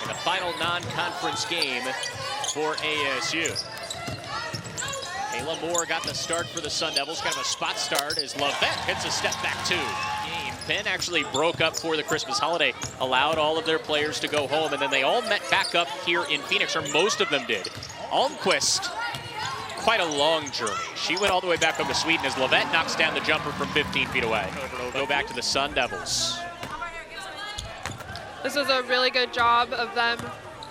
in the final non-conference game for ASU. Kayla Moore got the start for the Sun Devils, kind of a spot start as Lovett hits a step back two. Penn actually broke up for the Christmas holiday, allowed all of their players to go home, and then they all met back up here in Phoenix, or most of them did. Almquist, quite a long journey. She went all the way back home to Sweden as Lovett knocks down the jumper from 15 feet away. Go back to the Sun Devils. This was a really good job of them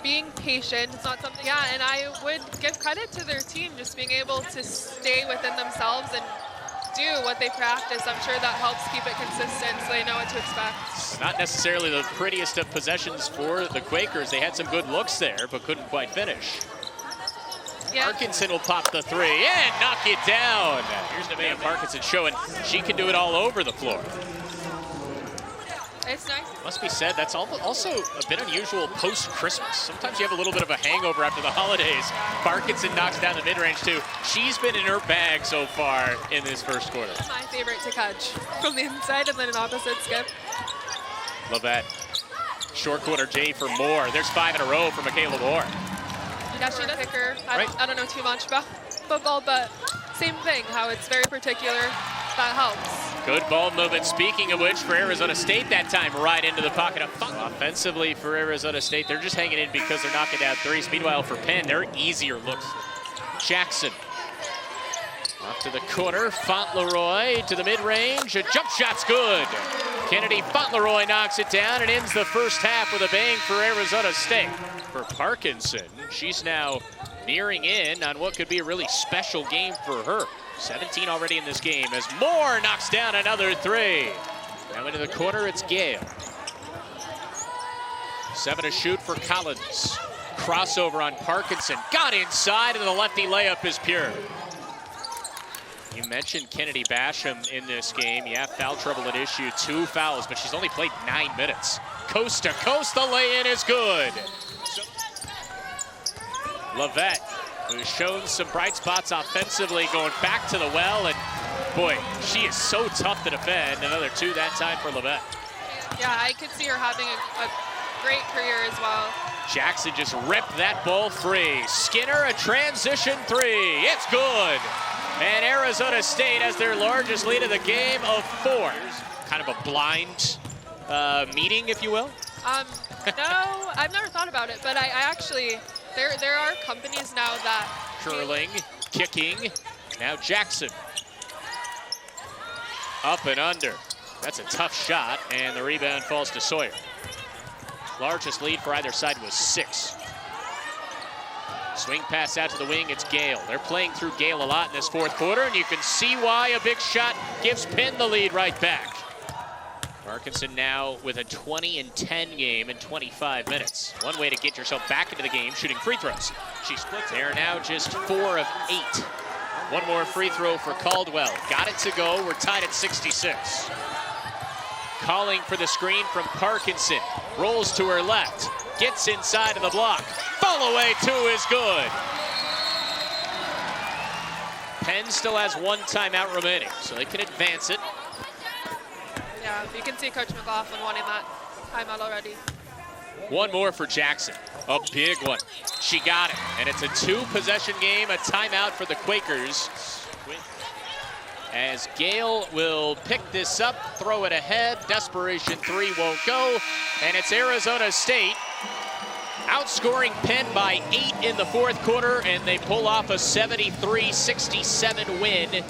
being patient. It's not something, yeah, and I would give credit to their team just being able to stay within themselves and do what they practice. I'm sure that helps keep it consistent so they know what to expect. Not necessarily the prettiest of possessions for the Quakers. They had some good looks there, but couldn't quite finish. Yeah. Parkinson will pop the three and knock it down. Here's Nevaeh Parkinson showing she can do it all over the floor. It's nice. Must be said, that's also a bit unusual post-Christmas. Sometimes you have a little bit of a hangover after the holidays. Parkinson knocks down the mid-range too. She's been in her bag so far in this first quarter. My favorite to catch from the inside and then an opposite skip. Lovett. Short corner J for Moore. There's 5 in a row for Michaela Moore. Yeah, she does picker. I don't know too much about football, but same thing, how it's very particular. That helps. Good ball movement. Speaking of which, for Arizona State that time, right into the pocket of Funk. Offensively for Arizona State, they're just hanging in because they're knocking down threes. Meanwhile, for Penn, they're easier looks. Jackson. Off to the corner. Fauntleroy to the mid-range. A jump shot's good. Kennedy Fauntleroy knocks it down and ends the first half with a bang for Arizona State. For Parkinson, she's now nearing in on what could be a really special game for her. 17 already in this game as Moore knocks down another three. Now into the corner, it's Gale. 7 to shoot for Collins. Crossover on Parkinson. Got inside, and the lefty layup is pure. You mentioned Kennedy Basham in this game. Yeah, foul trouble at issue, 2 fouls, but she's only played 9 minutes. Coast to coast, the lay-in is good. Lovett, who's shown some bright spots offensively, going back to the well, and boy, she is so tough to defend. Another 2 that time for Lovett. Yeah, I could see her having a great career as well. Jackson just ripped that ball free. Skinner, a transition 3. It's good. And Arizona State has their largest lead of the game of 4. Kind of a blind meeting, if you will. No, I've never thought about it, but I actually, there are companies now that... Curling, kicking, now Jackson. Up and under. That's a tough shot, and the rebound falls to Sawyer. Largest lead for either side was 6. Swing pass out to the wing, it's Gale. They're playing through Gale a lot in this fourth quarter, and you can see why a big shot gives Penn the lead right back. Parkinson now with a 20-10 game in 25 minutes. One way to get yourself back into the game, shooting free throws. She splits. They're now just 4 of 8. One more free throw for Caldwell. Got it to go, we're tied at 66. Calling for the screen from Parkinson. Rolls to her left, gets inside of the block. Fall away 2 is good. Penn still has 1 timeout remaining, so they can advance it. Yeah, you can see Coach McLaughlin wanting that timeout already. 1 more for Jackson, a big one. She got it, and it's a 2-possession game, a timeout for the Quakers. As Gale will pick this up, throw it ahead, desperation 3 won't go, and it's Arizona State outscoring Penn by 8 in the fourth quarter, and they pull off a 73-67 win